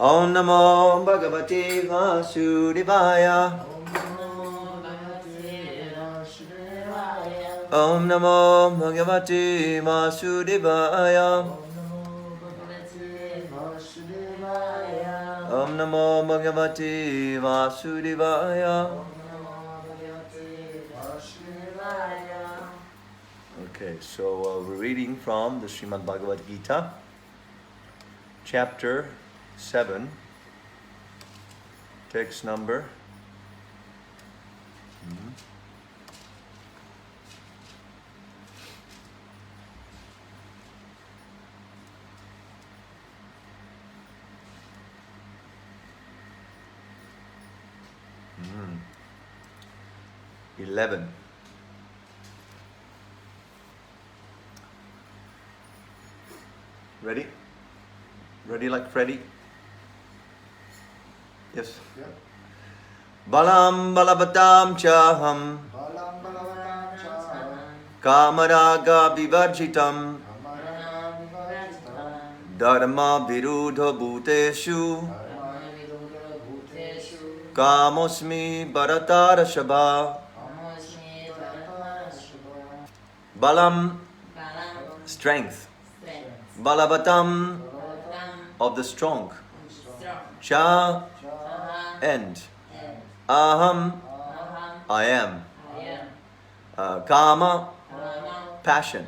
Om Namo Bhagavate Vasudevaya. Om Namo Bhagavate Vasudevaya. Om Namo Bhagavate Vasudevaya. Okay, so we're reading from the Srimad Bhagavad Gita, chapter 7, text number 11. Ready? Ready like Freddy? Yes. Yeah. Balam balavatam chaham kamaraga vivarjitam dharma virudha bhuteshu kamosmi bharatara shabha. Balam, strength. Balavatam, of the strong. Cha, and. Aham, I am. Kama, passion.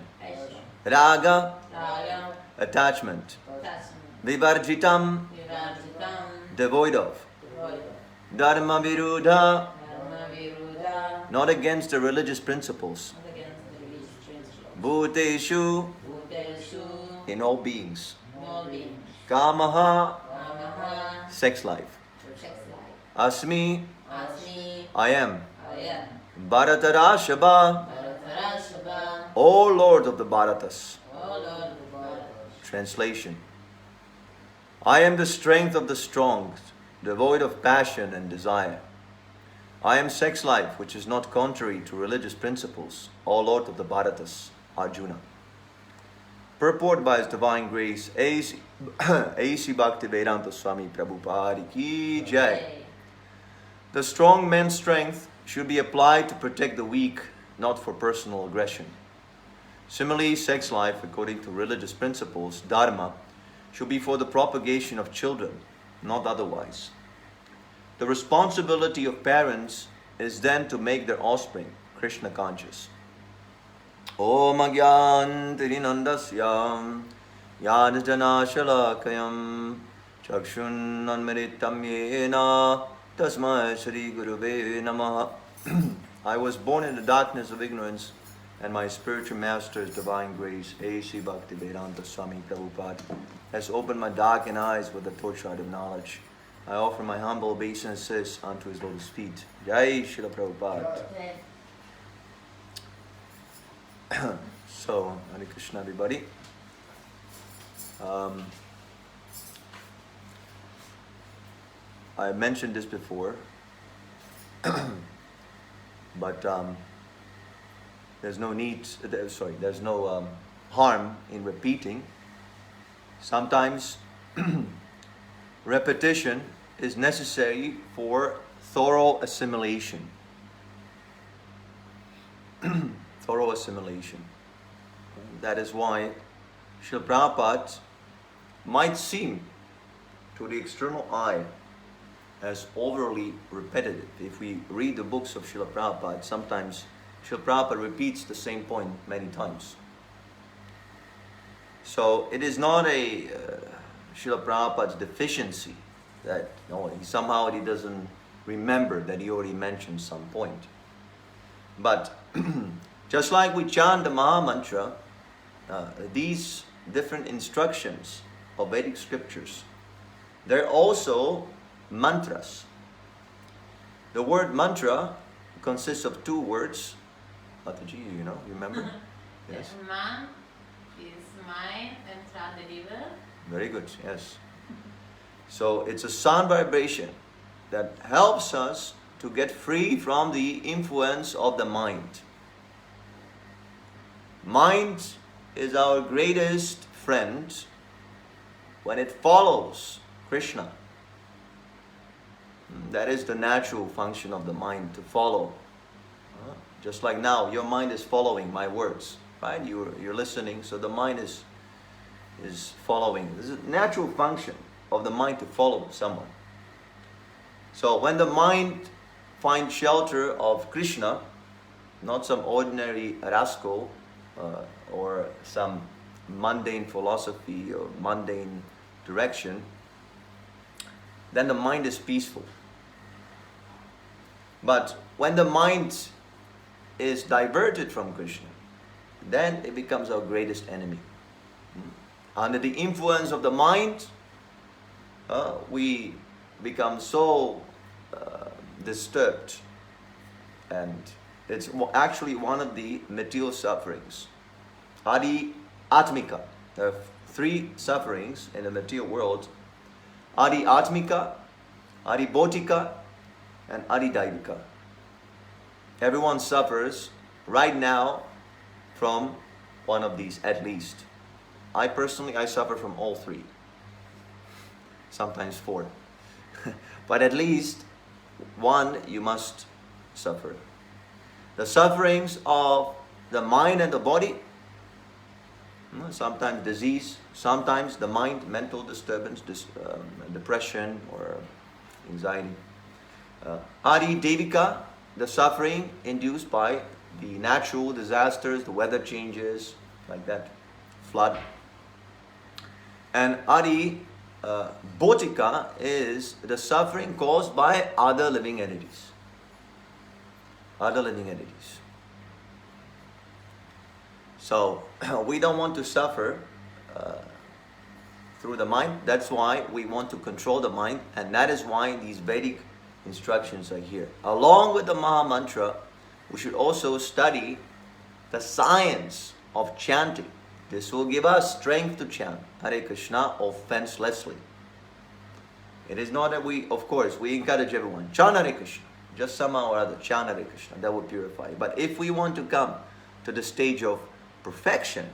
Raga, attachment. Vivarjitam, devoid of. Dharma virudha, not against the religious principles. Bhuteshu, in all beings. Kamaha, sex life. Asmi, I am. Bharatarashaba, O Lord of the Bharatas. Translation. I am the strength of the strong, devoid of passion and desire. I am sex life, which is not contrary to religious principles, O Lord of the Bharatas. Arjuna. Purport by His Divine Grace, A.C. Bhaktivedanta Swami Prabhupada Ki Jai. The strong man's strength should be applied to protect the weak, not for personal aggression. Similarly, sex life, according to religious principles, dharma, should be for the propagation of children, not otherwise. The responsibility of parents is then to make their offspring Krishna conscious. Om Agyan Tirinandasyam Yadjana Shalakayam Chakshun Anmeritam Yena Tasmai Shri Guruve Namaha. I was born in the darkness of ignorance, and my spiritual master's divine grace, A.C. Bhaktivedanta Swami Prabhupada, has opened my darkened eyes with the torchlight of knowledge. I offer my humble obeisances unto His lotus feet. Jai Srila Prabhupada. So, Hare Krishna everybody. I mentioned this before, but there's no harm in repeating. Sometimes repetition is necessary for thorough assimilation. Thorough assimilation. That is why Srila Prabhupada might seem to the external eye as overly repetitive. If we read the books of Srila Prabhupada, sometimes Srila Prabhupada repeats the same point many times. So it is not a Srila Prabhupada's deficiency that somehow he doesn't remember that he already mentioned some point. But just like we chant the Maha Mantra, these different instructions of Vedic scriptures, they're also mantras. The word mantra consists of two words. Mataji, you remember? Yes. Man is mind and tra deliver. Very good, yes. So it's a sound vibration that helps us to get free from the influence of the mind. Mind is our greatest friend when it follows Krishna That is the natural function of the mind, to follow. Just like now, your mind is following my words, right? You're listening, so the mind is following. This is a natural function of the mind to follow someone. So when the mind finds shelter of Krishna, not some ordinary rascal or some mundane philosophy or mundane direction, then the mind is peaceful. But when the mind is diverted from Krishna, then it becomes our greatest enemy. Under the influence of the mind, we become so disturbed, and it's actually one of the material sufferings. Adi Atmika. There are three sufferings in the material world: Adi Atmika, Adi Bhotika, and Adi Daivika. Everyone suffers right now from one of these at least. I personally suffer from all three. Sometimes four. But at least one you must suffer. The sufferings of the mind and the body, sometimes disease, sometimes the mind, mental disturbance, depression or anxiety. Adi Devika, the suffering induced by the natural disasters, the weather changes, like that, flood. And Adi Bhotika is the suffering caused by other living entities. Other living entities. So we don't want to suffer through the mind. That's why we want to control the mind, and that is why these Vedic instructions are here. Along with the Maha Mantra, we should also study the science of chanting. This will give us strength to chant Hare Krishna offenselessly. It is not that we encourage everyone, chant Hare Krishna, just somehow or other, chant Hare Krishna, that will purify. But if we want to come to the stage of perfection,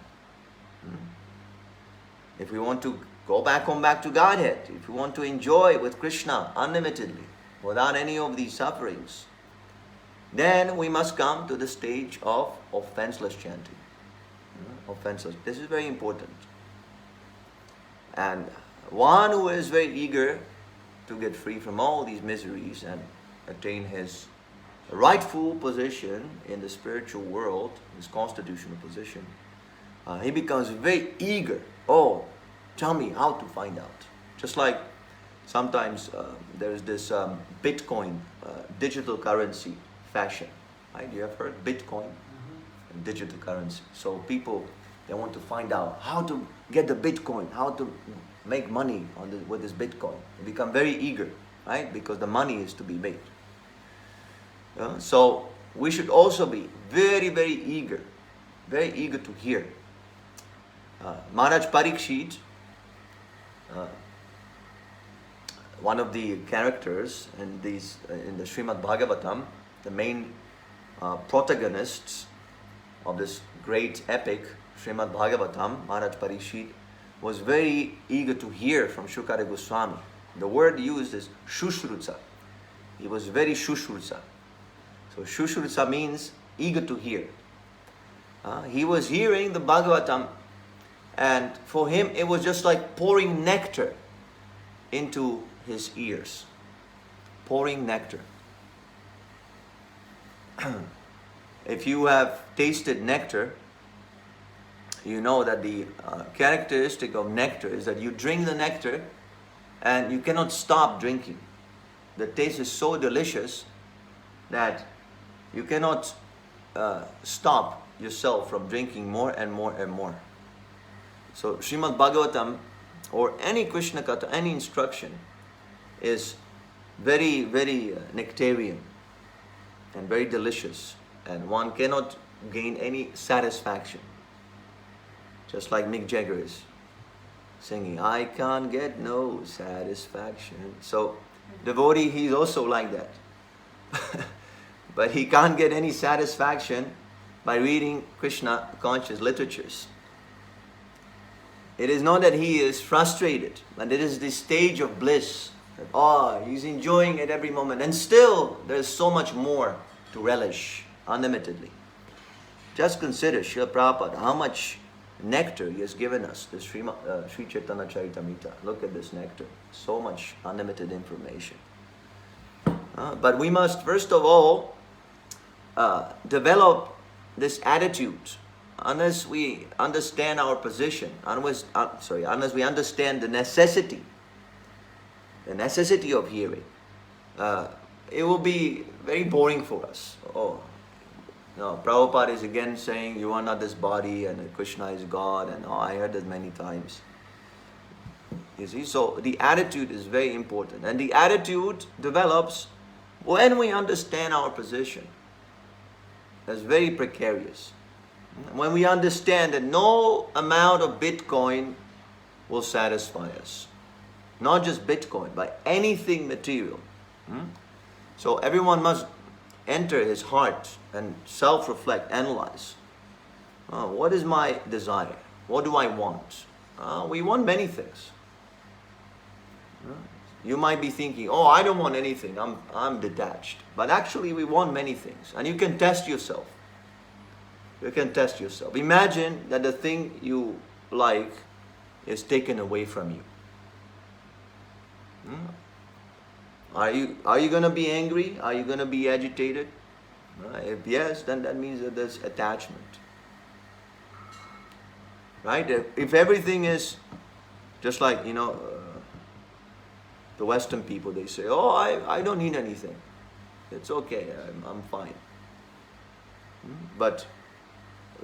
if we want to go back to Godhead, if we want to enjoy with Krishna unlimitedly, without any of these sufferings, then we must come to the stage of offenseless chanting. Offenseless. This is very important. And one who is very eager to get free from all these miseries and attain his rightful position in the spiritual world, his constitutional position, he becomes very eager. Oh, tell me how to find out. Just like sometimes there's this Bitcoin, digital currency fashion. Right? You have heard Bitcoin, digital currency. So people, they want to find out how to get the Bitcoin, how to make money with this Bitcoin. They become very eager, right? Because the money is to be made. So we should also be very, very eager to hear. Maharaj Parikshit, one of the characters in the Srimad Bhagavatam, the main protagonists of this great epic, Srimad Bhagavatam, Maharaj Parikshit, was very eager to hear from Shukara Goswami. The word used is Sushrutsa. He was very Sushrutsa. So Sushrutsa means eager to hear. He was hearing the Bhagavatam, and for him it was just like pouring nectar into his ears. Pouring nectar. If you have tasted nectar, you know that the characteristic of nectar is that you drink the nectar and you cannot stop drinking. The taste is so delicious that you cannot stop yourself from drinking more and more and more. So Srimad Bhagavatam or any Krishna Katha, any instruction is very, very nectarian and very delicious, and one cannot gain any satisfaction. Just like Mick Jagger is singing, I can't get no satisfaction. So devotee, he's also like that. But he can't get any satisfaction by reading Krishna conscious literatures. It is not that he is frustrated, but it is the stage of bliss That, oh, he's enjoying it every moment. And still, there's so much more to relish unlimitedly. Just consider Srila Prabhupada, how much nectar he has given us, the Sri Chaitanya Charitamrita. Look at this nectar. So much unlimited information. But we must, first of all, develop this attitude. Unless we understand our position, unless we understand the necessity of hearing, it will be very boring for us. Oh, no, Prabhupada is again saying you are not this body and Krishna is God, and I heard that many times. You see, so the attitude is very important, and the attitude develops when we understand our position. That's very precarious. When we understand that no amount of Bitcoin will satisfy us. Not just Bitcoin, but anything material. So everyone must enter his heart and self-reflect, analyze. What is my desire? What do I want? We want many things. You might be thinking, oh, I don't want anything, I'm detached. But actually we want many things. And you can test yourself. You can test yourself. Imagine that the thing you like is taken away from you. Are you going to be angry? Are you going to be agitated? If yes, then that means that there's attachment. Right? If everything is just like, the Western people, they say, oh, I don't need anything. It's okay, I'm fine. But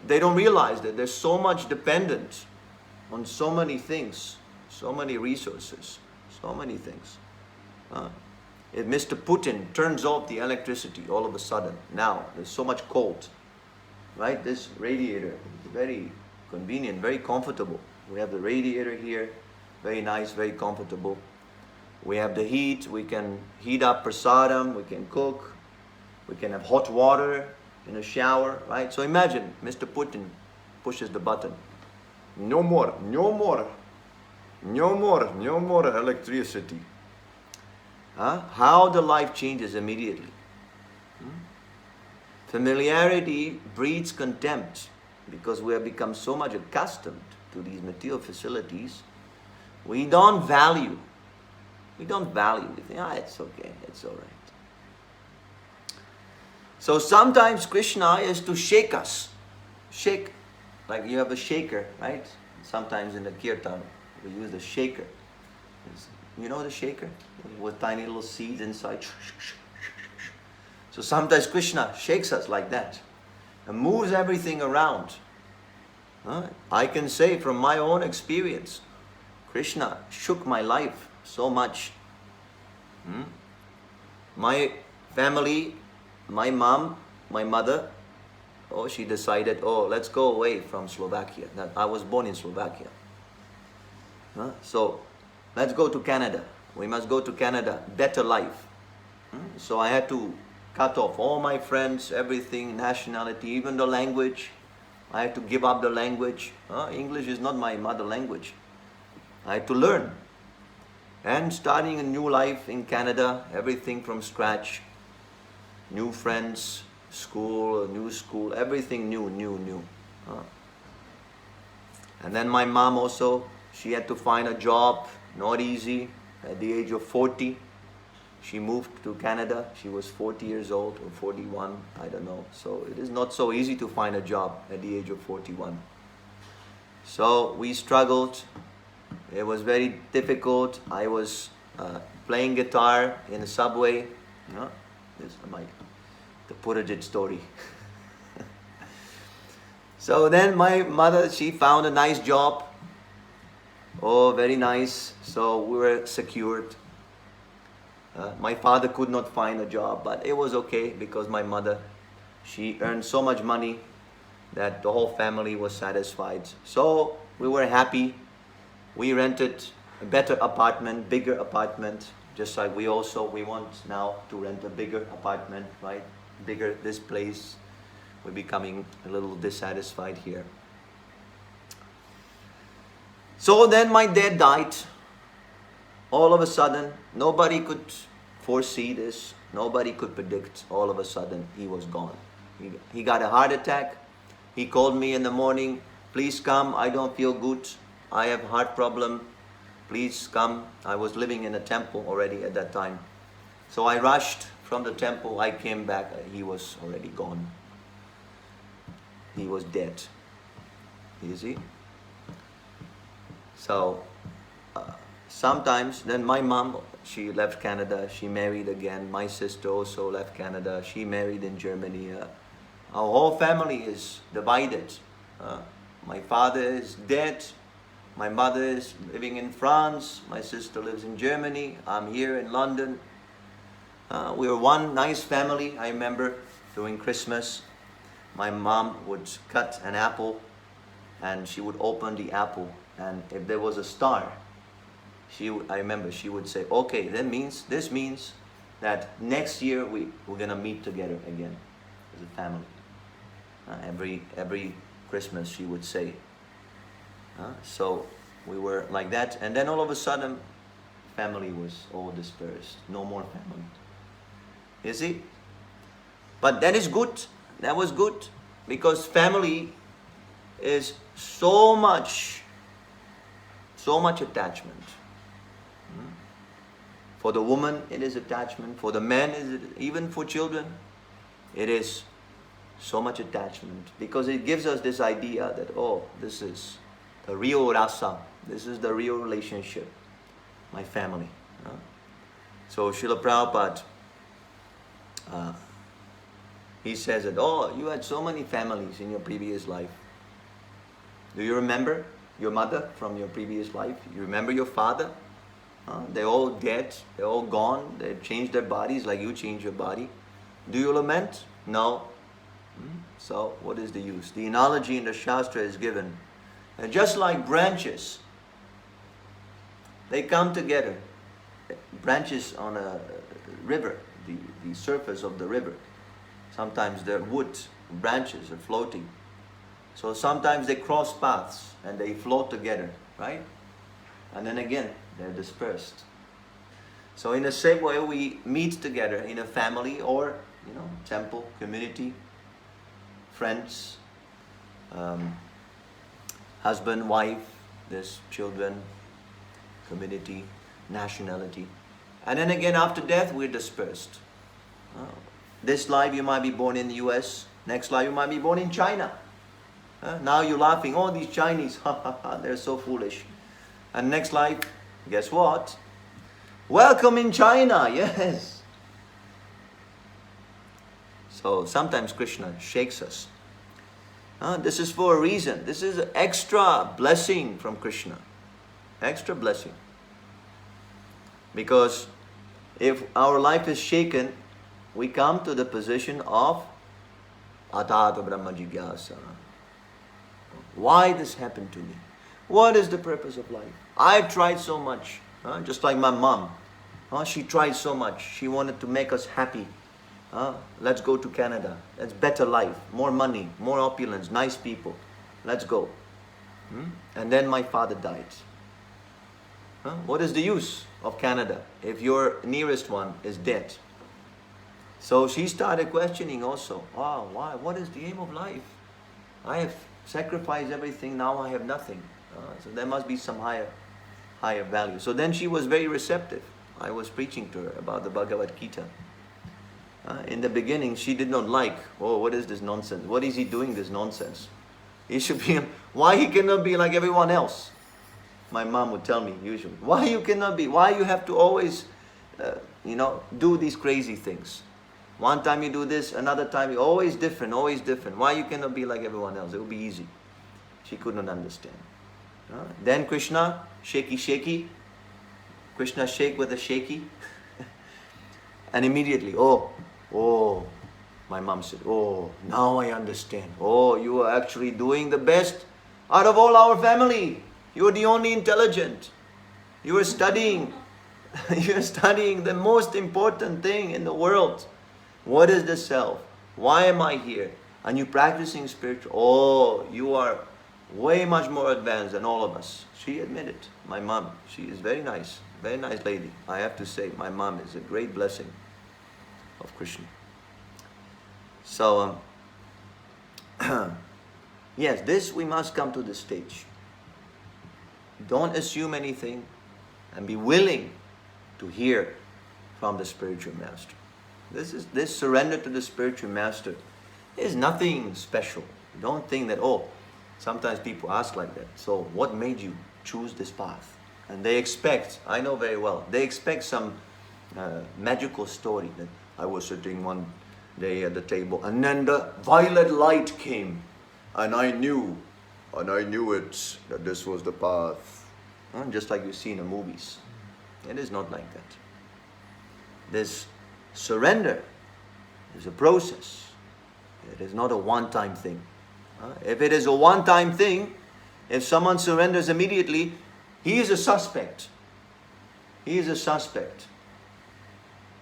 they don't realize that there's so much dependence on so many things, so many resources, so many things. If Mr. Putin turns off the electricity all of a sudden, now there's so much cold, right? This radiator is very convenient, very comfortable. We have the radiator here, very nice, very comfortable. We have the heat, we can heat up prasadam, we can cook, we can have hot water in a shower, right? So imagine Mr. Putin pushes the button. No more electricity. How the life changes immediately. Familiarity breeds contempt because we have become so much accustomed to these material facilities. We don't value. We think, it's okay, it's all right. So sometimes Krishna is to shake us. Shake, like you have a shaker, right? Sometimes in the kirtan, we use the shaker. You know the shaker? With tiny little seeds inside. So sometimes Krishna shakes us like that and moves everything around. I can say from my own experience, Krishna shook my life so much. My family, my mom, my mother, she decided, let's go away from Slovakia. I was born in Slovakia. So let's go to Canada. We must go to Canada, better life. So I had to cut off all my friends, everything, nationality, even the language. I had to give up the language. English is not my mother language. I had to learn. And starting a new life in Canada, everything from scratch. New friends, school, new school, everything new. And then my mom also, she had to find a job, not easy. At the age of 40, she moved to Canada. She was 40 years old or 41, I don't know. So it is not so easy to find a job at the age of 41. So we struggled. It was very difficult. I was playing guitar in the subway. This is the Purajit story. So then my mother, she found a nice job. Oh, very nice. So we were secured. My father could not find a job, but it was okay because my mother, she earned so much money that the whole family was satisfied. So we were happy. We rented a better apartment, bigger apartment, just like we want now to rent a bigger apartment, right? Bigger this place. We're becoming a little dissatisfied here. So then my dad died. all of a sudden, nobody could foresee this, nobody could predict, all of a sudden he was gone. He got a heart attack. He called me in the morning, please come, I don't feel good, I have heart problem, please come. I was living in a temple already at that time. So I rushed from the temple, I came back, he was already gone. He was dead. You see? So, sometimes, then my mom, she left Canada, she married again. My sister also left Canada, she married in Germany. Our whole family is divided. My father is dead, my mother is living in France, my sister lives in Germany, I'm here in London. We were one nice family. I remember during Christmas, my mom would cut an apple and she would open the apple, and if there was a star, I remember she would say, okay, this means that next year we're gonna meet together again as a family. Every Christmas she would say. So we were like that, and then all of a sudden family was all dispersed. No more family. You see? But that is good. That was good, because family is so much attachment. For the woman it is attachment, for the man even for children it is so much attachment, because it gives us this idea that, oh, this is the real rasa, this is the real relationship, my family. So Srila Prabhupada, he says that, oh, you had so many families in your previous life. Do you remember your mother from your previous life? You remember your father? They're all dead, they're all gone, they've changed their bodies like you changed your body. Do you lament? No. So what is the use? The analogy in the Shastra is given. And just like branches, they come together. Branches on a river, the surface of the river. Sometimes they're wood, branches are floating. So sometimes they cross paths and they float together, right? And then again, they're dispersed. So in the same way, we meet together in a family or, temple, community, friends, husband, wife, there's children, community, nationality. And then again, after death, we're dispersed. This life you might be born in the US, next life you might be born in China. Now you're laughing, oh, these Chinese, they're so foolish. And next life, guess what? Welcome in China, yes. So sometimes Krishna shakes us. This is for a reason. This is an extra blessing from Krishna. Extra blessing. Because if our life is shaken, we come to the position of Atata Brahma Jigyasa. Why this happened to me? What is the purpose of life? I've tried so much. Just like my mom. She tried so much. She wanted to make us happy. Let's go to Canada. That's better life. More money, more opulence, nice people. Let's go. And then my father died. What is the use of Canada if your nearest one is dead? So she started questioning also. Wow, why? What is the aim of life? I have sacrificed everything, now I have nothing. So there must be some higher value. So then she was very receptive. I was preaching to her about the Bhagavad Gita. In the beginning, she did not like, oh, what is this nonsense? What is he doing this nonsense? He should be, why he cannot be like everyone else? My mom would tell me usually, why you cannot be, why you have to always, do these crazy things? One time you do this, another time you're always different, always different. Why you cannot be like everyone else? It will be easy. She could not understand. Then Krishna, shaky. Krishna shake with a shaky. And immediately, oh, my mom said, oh, now I understand. Oh, you are actually doing the best out of all our family. You are the only intelligent. You are studying. You are studying the most important thing in the world. What is the self? Why am I here? And you practicing spiritual. Oh, you are way much more advanced than all of us. She admitted. My mom, she is very nice, Very nice lady. I have to say, my mom is a great blessing of Krishna. So, yes, this we must come to this stage. Don't assume anything and be willing to hear from the spiritual master. This surrender to the spiritual master is nothing special. Don't think that, oh, sometimes people ask like that. So what made you choose this path? And they expect, I know very well, they expect some magical story that I was sitting one day at the table and then the violet light came and I knew it, that this was the path. Just like you see in the movies. It is not like that. This surrender is a process. It is not a one-time thing. If it is a one-time thing, if someone surrenders immediately, he is a suspect. He is a suspect.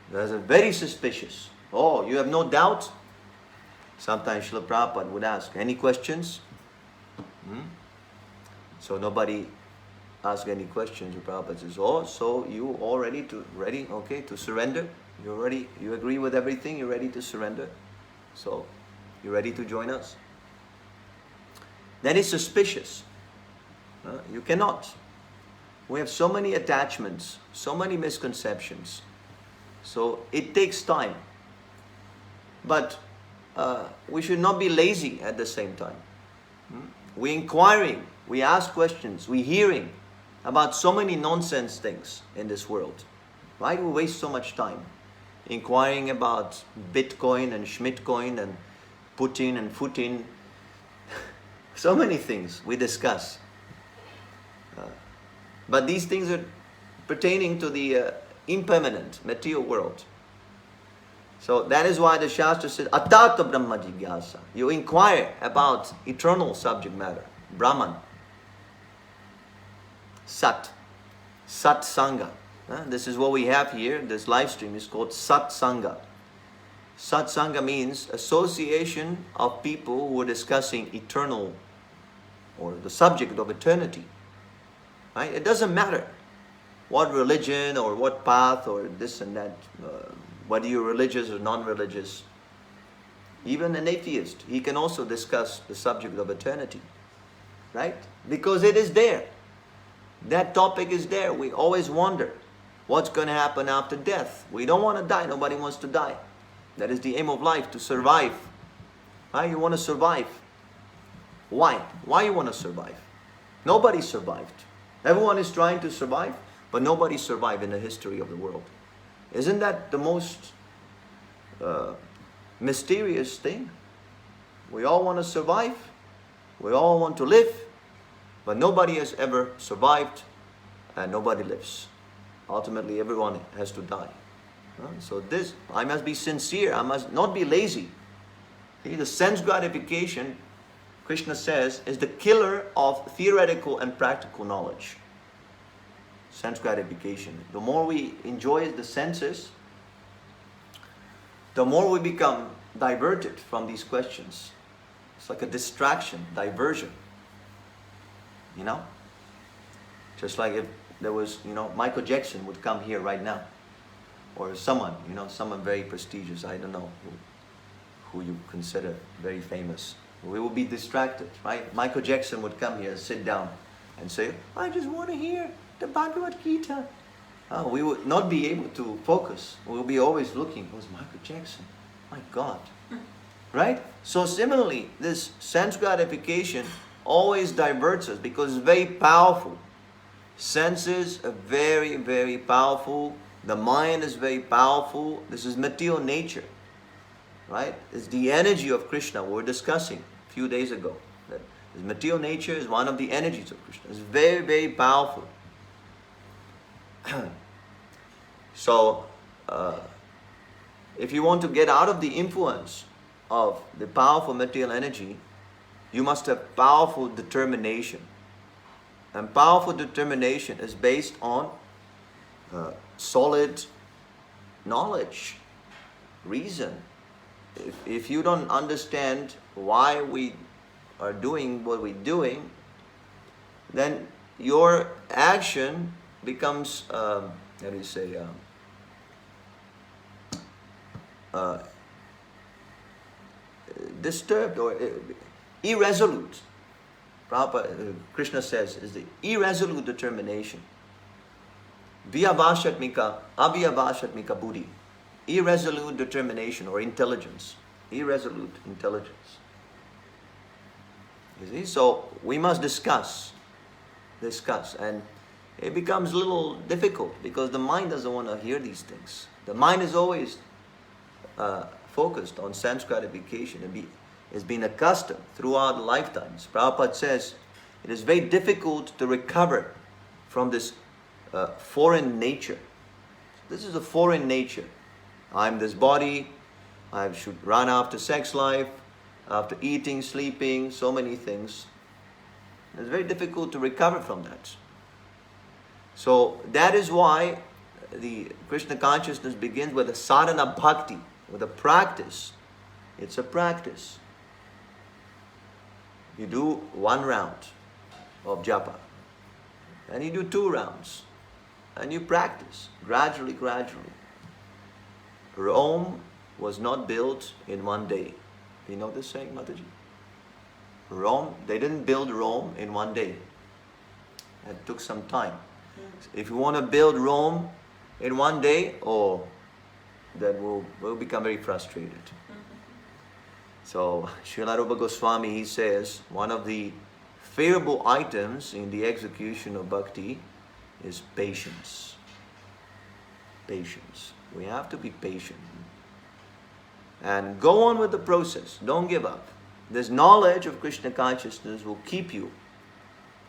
That is very suspicious. Oh, you have no doubt? Sometimes Srila Prabhupada would ask, any questions? So nobody asks any questions. Prabhupada says, oh, so you all ready, okay, to surrender? You agree with everything? You're ready to surrender? So, you ready to join us? That is suspicious. You cannot. We have so many attachments, so many misconceptions. So, it takes time. But we should not be lazy at the same time. We're inquiring, we ask questions, we're hearing about so many nonsense things in this world. Why do we waste so much time inquiring about Bitcoin and Schmidtcoin and Putin and Futin? So many things we discuss. But these things are pertaining to the impermanent material world. So that is why the Shastra says, Atata Brahma Jigyasa. You inquire about eternal subject matter, Brahman. Sat Sangha. This is what we have here. This live stream is called Sat Sangha. Sat Sangha means association of people who are discussing eternal or the subject of eternity. Right? It doesn't matter what religion or what path or this and that, whether you're religious or non-religious. Even an atheist, he can also discuss the subject of eternity. Right? Because it is there. That topic is there. We always wonder what's going to happen after death. We don't want to die. Nobody wants to die. That is the aim of life, to survive. Right? You want to survive. Why? Why you want to survive? Nobody survived. Everyone is trying to survive, but nobody survived in the history of the world. Isn't that the most mysterious thing? We all want to survive. We all want to live. But nobody has ever survived and nobody lives. Ultimately, everyone has to die. So this, I must be sincere. I must not be lazy. See, the sense gratification, Krishna says, is the killer of theoretical and practical knowledge. Sense gratification. The more we enjoy the senses, the more we become diverted from these questions. It's like a distraction, diversion. You know? Just like if there was, Michael Jackson would come here right now. Or someone, someone very prestigious, I don't know who you consider very famous. We will be distracted, right? Michael Jackson would come here and sit down and say, I just want to hear the Bhagavad Gita. We would not be able to focus. We'll be always looking, who's Michael Jackson? My God. Right? So similarly, this sense gratification always diverts us because it's very powerful. Senses are very, very powerful. The mind is very powerful. This is material nature. Right? It's the energy of Krishna we were discussing a few days ago. That this material nature is one of the energies of Krishna. It's very, very powerful. So, if you want to get out of the influence of the powerful material energy, you must have powerful determination. And powerful determination is based on solid knowledge, reason. If you don't understand why we are doing what we're doing, then your action becomes, how do you say, disturbed or irresolute. Prabhupada, Krishna says, is the irresolute determination. Vyavashatmika, avyavashatmika buddhi. Irresolute determination or intelligence. Irresolute intelligence. You see, so we must discuss, and it becomes a little difficult because the mind doesn't want to hear these things. The mind is always focused on sense gratification and has been accustomed throughout lifetimes. Prabhupada says it is very difficult to recover from this foreign nature. This is a foreign nature. I'm this body, I should run after sex life, after eating, sleeping, so many things. It's very difficult to recover from that. So that is why the Krishna consciousness begins with a sadhana bhakti, with a practice. It's a practice. You do 1 round of japa, and you do 2 rounds, and you practice gradually. Rome was not built in 1 day. You know this saying, Mataji? Rome, they didn't build Rome in 1 day. It took some time. If you want to build Rome in 1 day, then we'll become very frustrated. So, Srila Rupa Goswami, he says, one of the favorable items in the execution of bhakti is patience. Patience. We have to be patient. And go on with the process. Don't give up. This knowledge of Krishna consciousness will keep you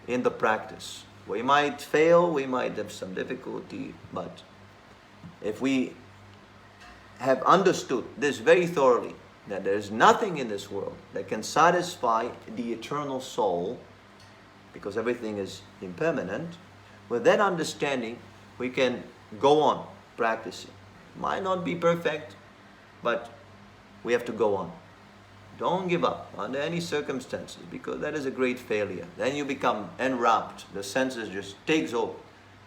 in the practice. We might fail, we might have some difficulty, but if we have understood this very thoroughly, that there is nothing in this world that can satisfy the eternal soul, because everything is impermanent, with that understanding, we can go on practicing. Might not be perfect, but we have to go on. Don't give up under any circumstances, because that is a great failure. Then you become enwrapped. The senses just takes over.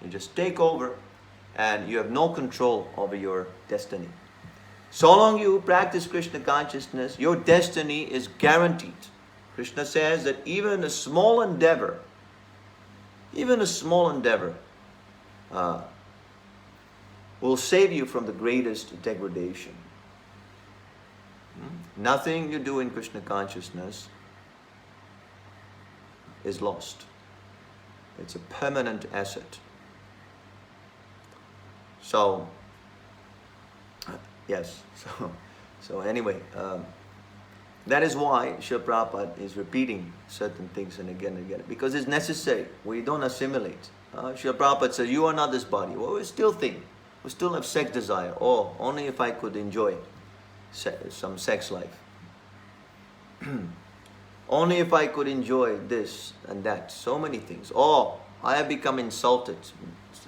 You just take over, and you have no control over your destiny. So long you practice Krishna consciousness, your destiny is guaranteed. Krishna says that even a small endeavor will save you from the greatest degradation. Nothing you do in Krishna consciousness is lost. It's a permanent asset. So, yes. So anyway, that is why Srila Prabhupada is repeating certain things and again, because it's necessary. We don't assimilate. Srila Prabhupada says, you are not this body. Well, we still think. We still have sex desire. Oh, only if I could enjoy some sex life. Only if I could enjoy this and that. So many things. Oh, I have become insulted.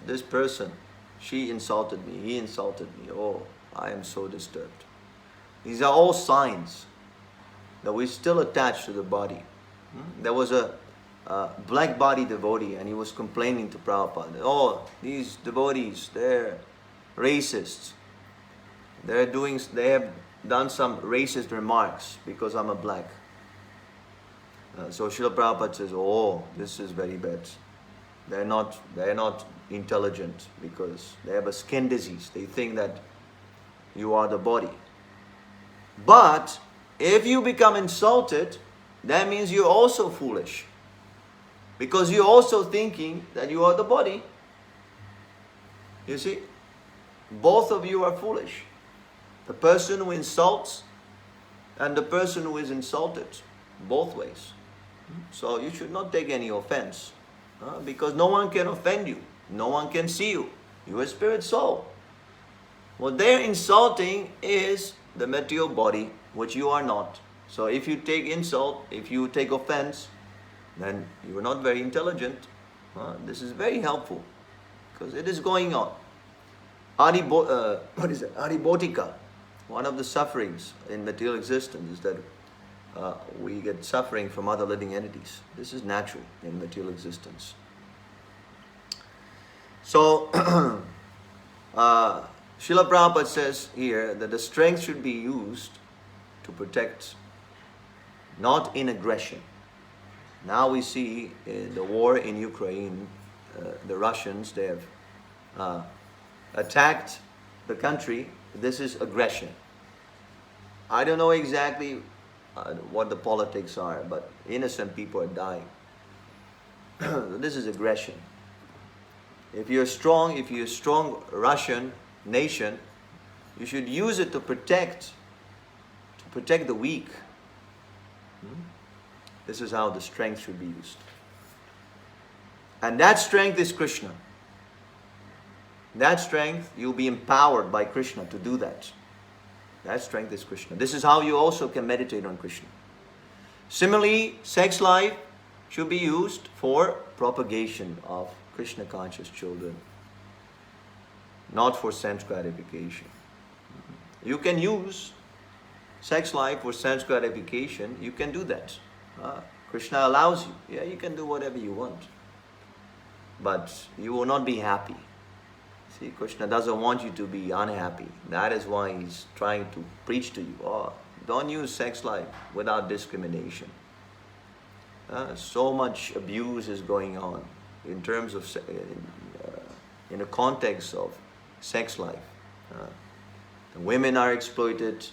This person, she insulted me. He insulted me. Oh, I am so disturbed. These are all signs that we're still attached to the body. There was a black body devotee, and he was complaining to Prabhupada. Oh, these devotees, they're racists. They have done some racist remarks because I'm a black. So Srila Prabhupada says, oh, this is very bad. They're not intelligent because they have a skin disease. They think that you are the body. But if you become insulted, that means you're also foolish. Because you're also thinking that you are the body. You see? Both of you are foolish. The person who insults and the person who is insulted. Both ways. So you should not take any offense. Because no one can offend you. No one can see you. You are spirit soul. What they're insulting is the material body, which you are not. So if you take insult, if you take offense, then you are not very intelligent. This is very helpful, because it is going on. Adibodhika, one of the sufferings in material existence is that we get suffering from other living entities. This is natural in material existence. So, Srila Prabhupada says here that the strength should be used to protect, not in aggression. Now we see the war in Ukraine, the Russians, they have attacked the country. This is aggression. I don't know exactly what the politics are, but innocent people are dying. This is aggression. If you're a strong Russian nation, you should use it to protect the weak. This is how the strength should be used. And that strength is Krishna. That strength, you'll be empowered by Krishna to do that. That strength is Krishna. This is how you also can meditate on Krishna. Similarly, sex life should be used for propagation of Krishna conscious children, not for sense gratification. You can use sex life for sense gratification. You can do that. Krishna allows you. Yeah, you can do whatever you want. But you will not be happy. See, Krishna doesn't want you to be unhappy. That is why he's trying to preach to you. Oh, don't use sex life without discrimination. So much abuse is going on in terms of, in the context of sex life. The women are exploited.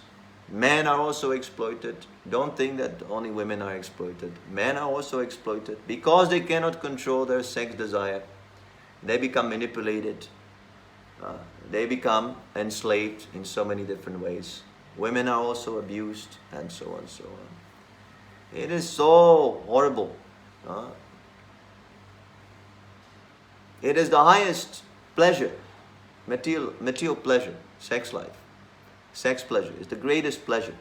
Men are also exploited. Don't think that only women are exploited. Men are also exploited. Because they cannot control their sex desire, they become manipulated. They become enslaved in so many different ways. Women are also abused, and so on and so on. It is so horrible. It is the highest pleasure, material pleasure, sex life. Sex pleasure is the greatest pleasure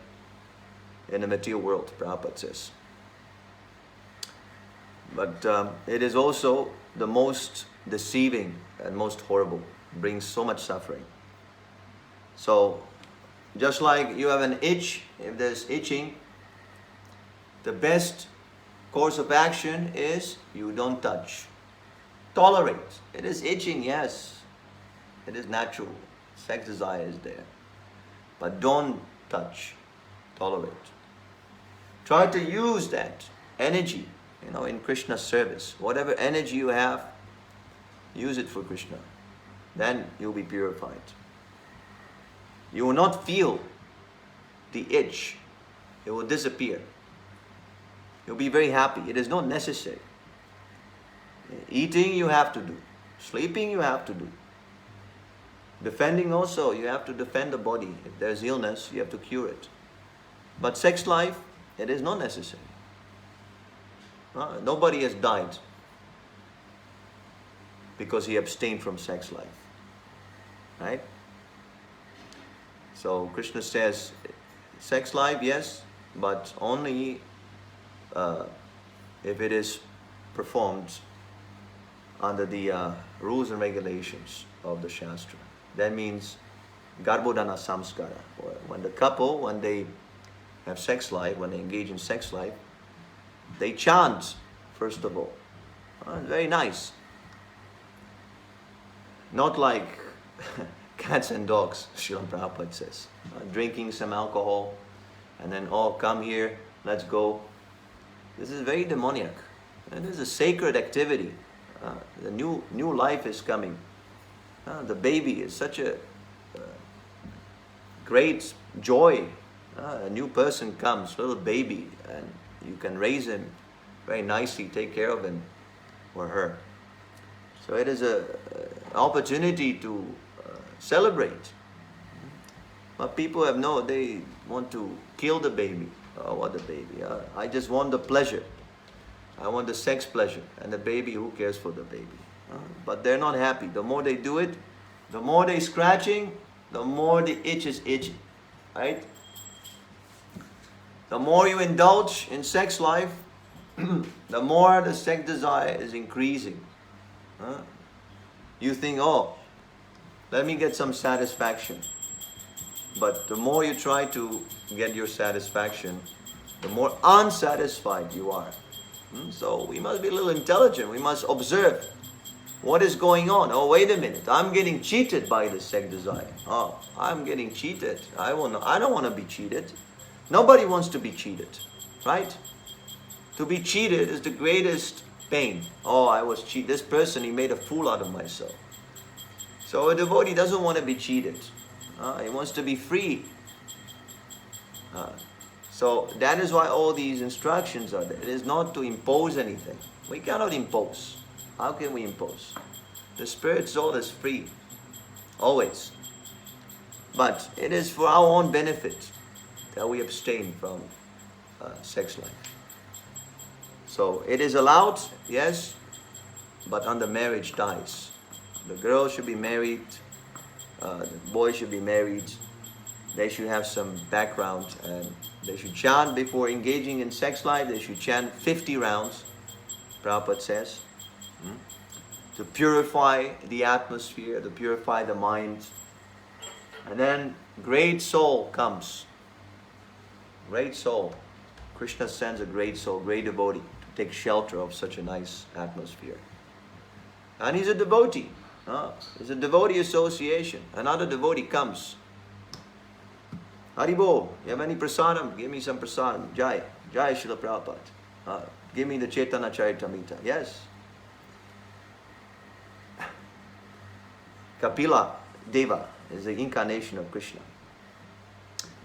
in the material world, Prabhupada says. But it is also the most deceiving and most horrible. It brings so much suffering. So, just like you have an itch, if there's itching, the best course of action is you don't touch. Tolerate. It is itching, yes. It is natural. Sex desire is there. But don't touch. Tolerate. Try to use that energy, in Krishna's service. Whatever energy you have, use it for Krishna. Then you'll be purified. You will not feel the itch. It will disappear. You'll be very happy. It is not necessary. Eating you have to do. Sleeping you have to do. Defending also, you have to defend the body. If there's illness, you have to cure it. But sex life, it is not necessary. Nobody has died because he abstained from sex life. Right? So Krishna says, sex life, yes, but only if it is performed under the rules and regulations of the Shastra. That means Garbhodana Samskara. When the couple, when they have sex life, when they engage in sex life, they chant, first of all. Very nice. Not like cats and dogs, Srila Prabhupada says. Drinking some alcohol, and then, come here, let's go. This is very demoniac. And this is a sacred activity. The new life is coming. The baby is such a great joy. A new person comes, little baby, and you can raise him very nicely, take care of him or her. So it is an opportunity to celebrate. But people they want to kill the baby. Oh, what the baby? I just want the pleasure. I want the sex pleasure. And the baby, who cares for the baby? But they're not happy. The more they do it, the more they're scratching, the more the itch is itching. Right? The more you indulge in sex life, the more the sex desire is increasing. You think, let me get some satisfaction. But the more you try to get your satisfaction, the more unsatisfied you are. So we must be a little intelligent. We must observe. What is going on? Oh, wait a minute. I'm getting cheated by the sex desire. Oh, I'm getting cheated. I don't want to be cheated. Nobody wants to be cheated, right? To be cheated is the greatest pain. Oh, I was cheated. This person, he made a fool out of myself. So a devotee doesn't want to be cheated. He wants to be free. So that is why all these instructions are there. It is not to impose anything. We cannot impose. How can we impose? The spirit soul is free, always. But it is for our own benefit that we abstain from sex life. So it is allowed, yes, but under marriage ties. The girl should be married, the boy should be married, they should have some background, and they should chant before engaging in sex life. They should chant 50 rounds, Prabhupada says, to purify the atmosphere, to purify the mind. And then great soul comes. Great soul. Krishna sends a great soul, great devotee, to take shelter of such a nice atmosphere. And he's a devotee. It's a devotee association. Another devotee comes. Haribo, you have any prasadam? Give me some prasadam. Jai. Jai Srila Prabhupada. Give me the Chaitanya Charitamrita. Yes. Kapila Deva is the incarnation of Krishna.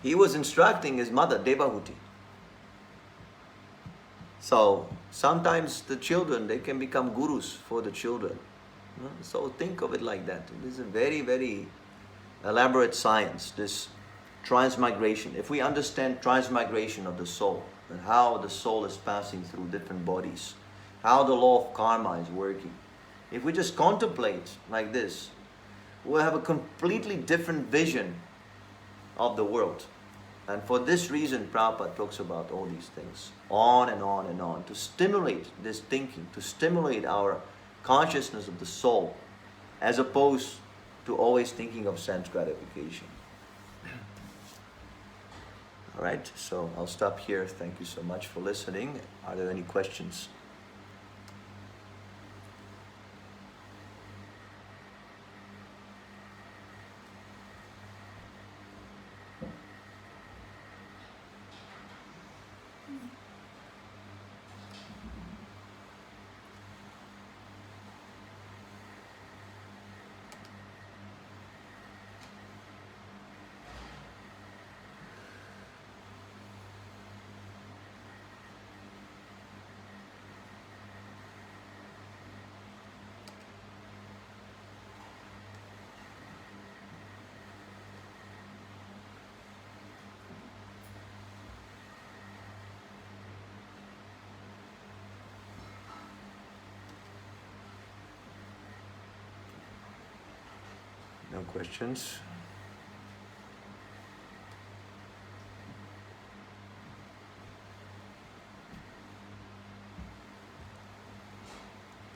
He was instructing his mother, Devahuti. So sometimes the children, they can become gurus for the children. So think of it like that. This is a very, very elaborate science, this transmigration. If we understand transmigration of the soul, and how the soul is passing through different bodies, how the law of karma is working, if we just contemplate like this, we'll have a completely different vision of the world. And for this reason, Prabhupada talks about all these things, on and on and on, to stimulate this thinking, to stimulate our consciousness of the soul, as opposed to always thinking of sense gratification. All right, so I'll stop here. Thank you so much for listening. Are there any questions? No questions?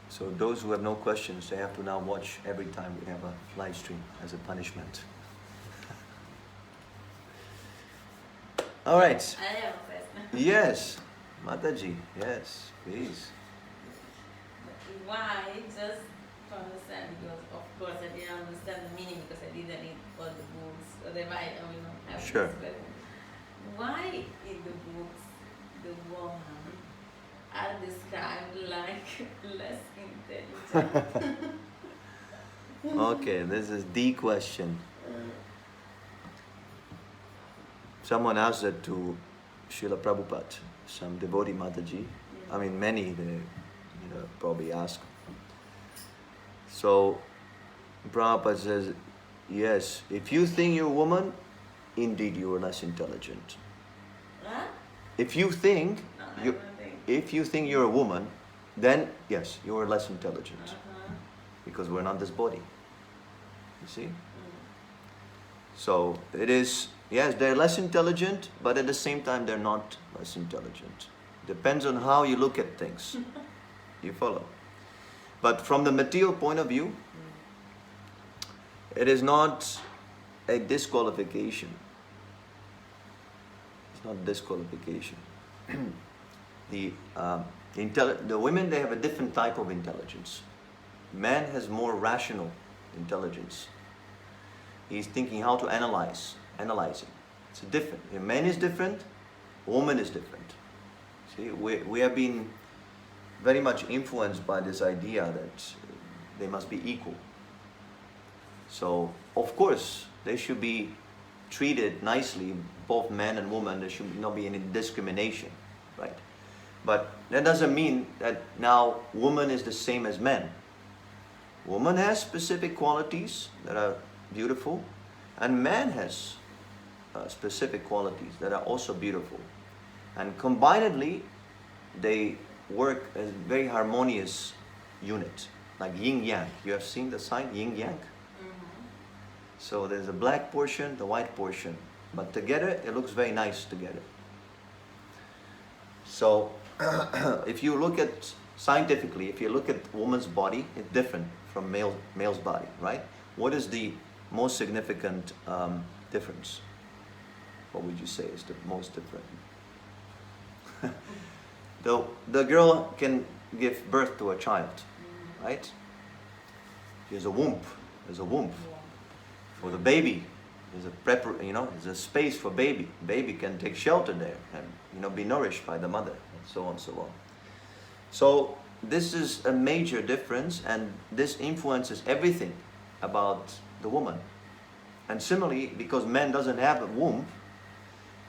So those who have no questions, they have to now watch every time we have a live stream as a punishment. All right. I have a question. Yes, Mataji. Yes, please. Why? Just to understand, because of course I didn't understand the meaning because I didn't read all the books. Otherwise, I will not have Sure. this question. Why in the books the woman are described like less intelligent? Okay, this is the question. Someone asked that to Srila Prabhupada, some devotee Mataji. I mean, many they probably ask. So Prabhupada says, yes, if you think you're a woman, indeed you are less intelligent. Huh? If you think No, I you, don't think. if you think you're a woman, then yes, you are less intelligent, because we're not this body. You see? So it is, yes, they're less intelligent, but at the same time they're not less intelligent. Depends on how you look at things. You follow? But from the material point of view, it is not a disqualification. It's not disqualification. The women, they have a different type of intelligence. Man has more rational intelligence. He's thinking how to analyzing. It's different. Man is different, woman is different. See, we have been very much influenced by this idea that they must be equal. So, of course, they should be treated nicely, both man and woman. There should not be any discrimination, right? But that doesn't mean that now woman is the same as men. Woman has specific qualities that are beautiful, and man has specific qualities that are also beautiful. And combinedly, they work as a very harmonious unit, like yin-yang. You have seen the sign yin-yang? So there's a black portion, the white portion, but together it looks very nice together. So if you look at scientifically, if you look at woman's body, it's different from male's body, right? What is the most significant difference? What would you say is the most different? The girl can give birth to a child, right? There's a womb. There's a womb. For the baby, there's there's a space for baby. Baby can take shelter there and be nourished by the mother, and so on and so on. So this is a major difference, and this influences everything about the woman. And similarly, because man doesn't have a womb,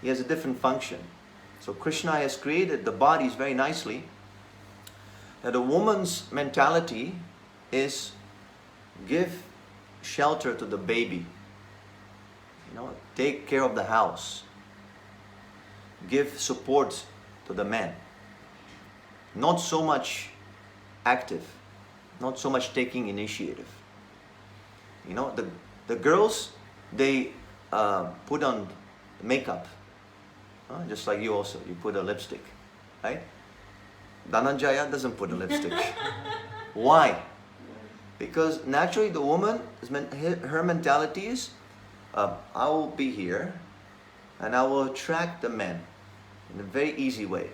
he has a different function. So Krishna has created the bodies very nicely. Now the woman's mentality is give shelter to the baby, take care of the house, give support to the man. Not so much active, not so much taking initiative. The girls, they put on makeup, just like you also, you put a lipstick, right? Dhananjaya doesn't put a lipstick. Why? Because naturally the woman, her mentality is, I will be here and I will attract the man in a very easy way.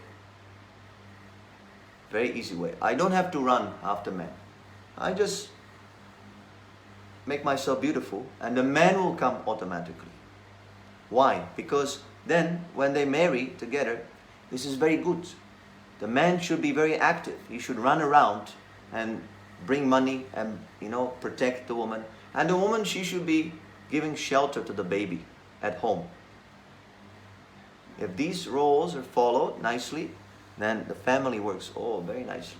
Very easy way. I don't have to run after men. I just make myself beautiful and the man will come automatically. Why? Because then when they marry together, this is very good. The man should be very active. He should run around and bring money and protect the woman. And the woman, she should be giving shelter to the baby at home. If these roles are followed nicely, then the family works very nicely.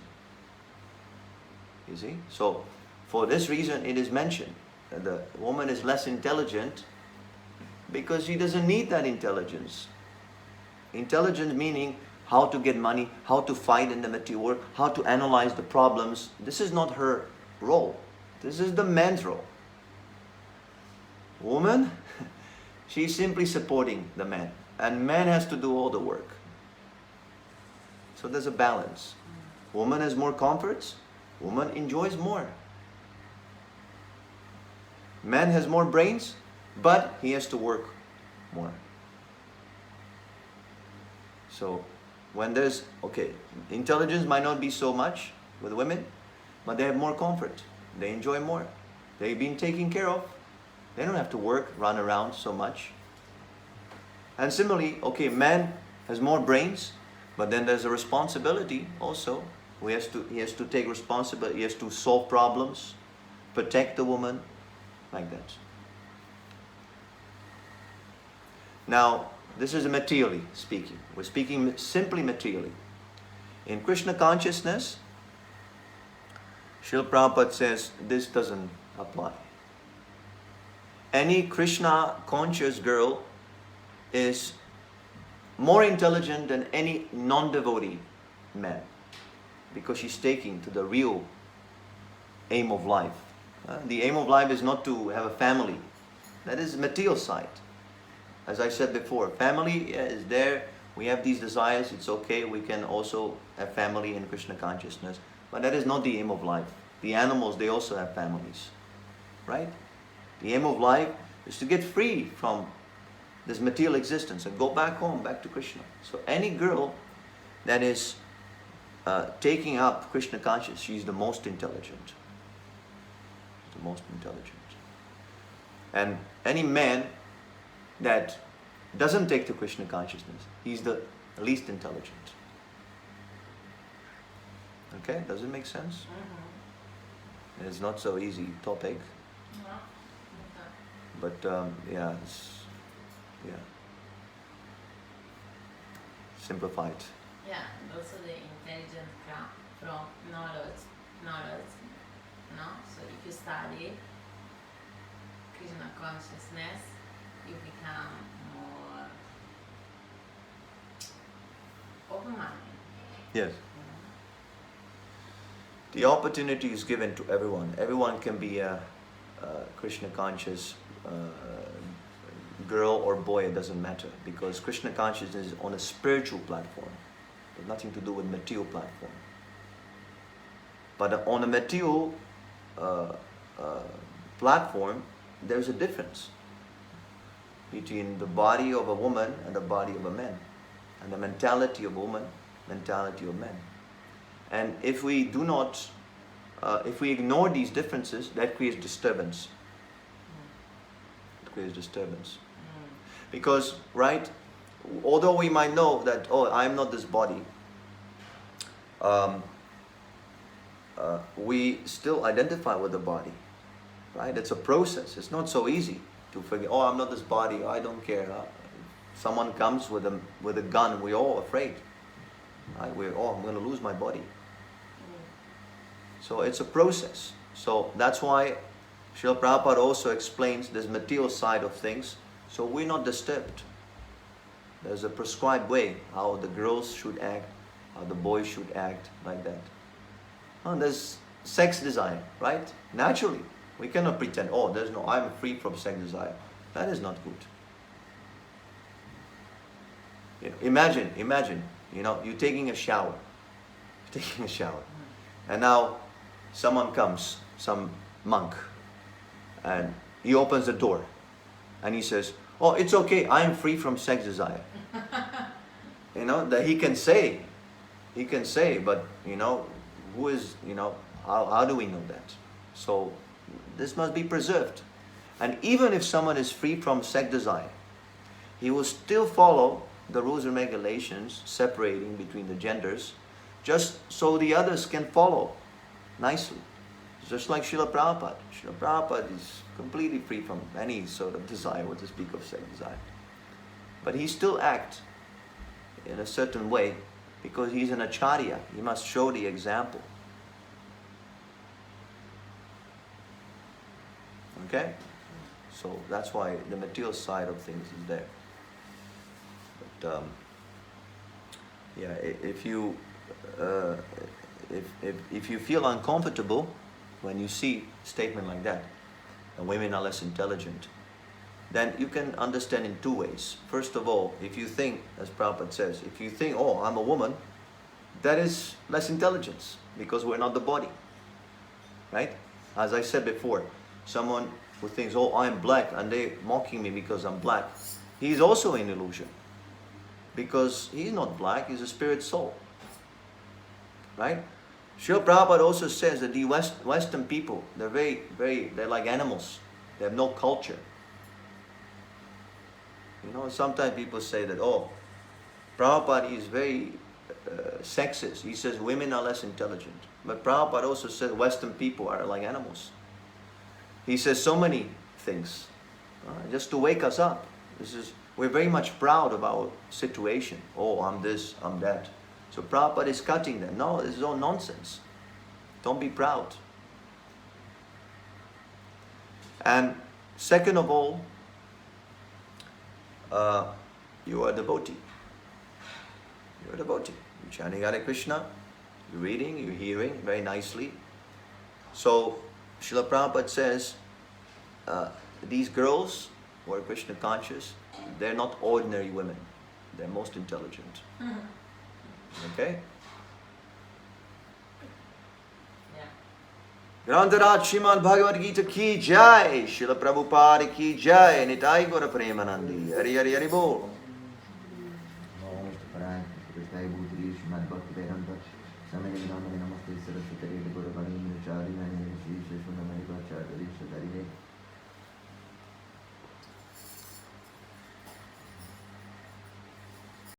You see? So for this reason it is mentioned that the woman is less intelligent because she doesn't need that intelligence. Intelligence meaning how to get money, how to fight in the material world, how to analyze the problems. This is not her role. This is the man's role. Woman, she's simply supporting the man. And man has to do all the work. So there's a balance. Woman has more comforts. Woman enjoys more. Man has more brains, but he has to work more. So when there's, intelligence might not be so much with women, but they have more comfort. They enjoy more. They've been taken care of. They don't have to work, run around so much. And similarly, man has more brains, but then there's a responsibility also. He has to take responsibility. He has to solve problems, protect the woman, like that. Now, this is materially speaking. We're speaking simply materially. In Krishna Consciousness, Srila Prabhupada says this doesn't apply. Any Krishna conscious girl is more intelligent than any non-devotee man, because she's taking to the real aim of life. The aim of life is not to have a family. That is the material side. As I said before, family is there. We have these desires. It's okay. We can also have family in Krishna consciousness. But that is not the aim of life. The animals, they also have families. Right? The aim of life is to get free from this material existence and go back home, back to Krishna. So any girl that is taking up Krishna consciousness, she's the most intelligent. the most intelligent. And any man that doesn't take to Krishna consciousness, he's the least intelligent. Okay, does it make sense? And it's not so easy topic, but yeah, simplified. Yeah, and also the intelligence comes from knowledge, no? So if you study Krishna consciousness, you become more open-minded. Yes. The opportunity is given to everyone. Everyone can be a Krishna conscious girl or boy, it doesn't matter, because Krishna consciousness is on a spiritual platform. It has nothing to do with material platform. But on a material platform, there's a difference between the body of a woman and the body of a man, and the mentality of a woman, mentality of men. And if we do not, if we ignore these differences, that creates disturbance. It creates disturbance. Because, right, although we might know that, oh, I'm not this body, we still identify with the body, right? It's a process. It's not so easy to forget, oh, I'm not this body, I don't care. Someone comes with a gun, we're all afraid. Right? We're, oh, I'm going to lose my body. So it's a process. So that's why Srila Prabhupada also explains this material side of things, so we're not disturbed. There's a prescribed way how the girls should act, how the boys should act, like that. And there's sex desire, right? Naturally. We cannot pretend, oh, there's no, I'm free from sex desire. That is not good. You know, imagine, you know, you're taking a shower. You're taking a shower. And now someone comes, some monk, and he opens the door and he says, oh, it's okay, I'm free from sex desire. You know, that he can say, but, you know, who is, you know, how do we know that? So this must be preserved. And even if someone is free from sex desire, he will still follow the rules and regulations separating between the genders, just so the others can follow nicely. Just like Srila Prabhupada. Srila Prabhupada is completely free from any sort of desire, what to speak of sex desire. But he still acts in a certain way because he's an acharya. He must show the example. Okay? So that's why the material side of things is there. But yeah, if you feel uncomfortable when you see a statement like that, and women are less intelligent, then you can understand in two ways. First of all, if you think, as Prabhupada says, if you think, oh, I'm a woman, that is less intelligence, because we're not the body. Right? As I said before, someone who thinks, oh, I'm black, and they're mocking me because I'm black, he's also in illusion. Because he's not black, he's a spirit soul. Right? Srila Prabhupada also says that the Western people, they're they're like animals. They have no culture. You know, sometimes people say that, oh, Prabhupada is very sexist. He says women are less intelligent. But Prabhupada also says Western people are like animals. He says so many things, just to wake us up. We're very much proud of our situation. Oh, I'm this, I'm that. So Prabhupada is cutting that. No, this is all nonsense. Don't be proud. And second of all, you are a devotee. You're a devotee. You're chanting Hare Krishna, you're reading, you're hearing very nicely. So Srila Prabhupada says, these girls who are Krishna conscious, they're not ordinary women. They're most intelligent. Okay? Grantaraj Srimad Bhagavad Gita ki jai, Srila Prabhupada ki jai, Nitai Gora Premanandi, Hari Hari Hari Bol. Namaste Hari.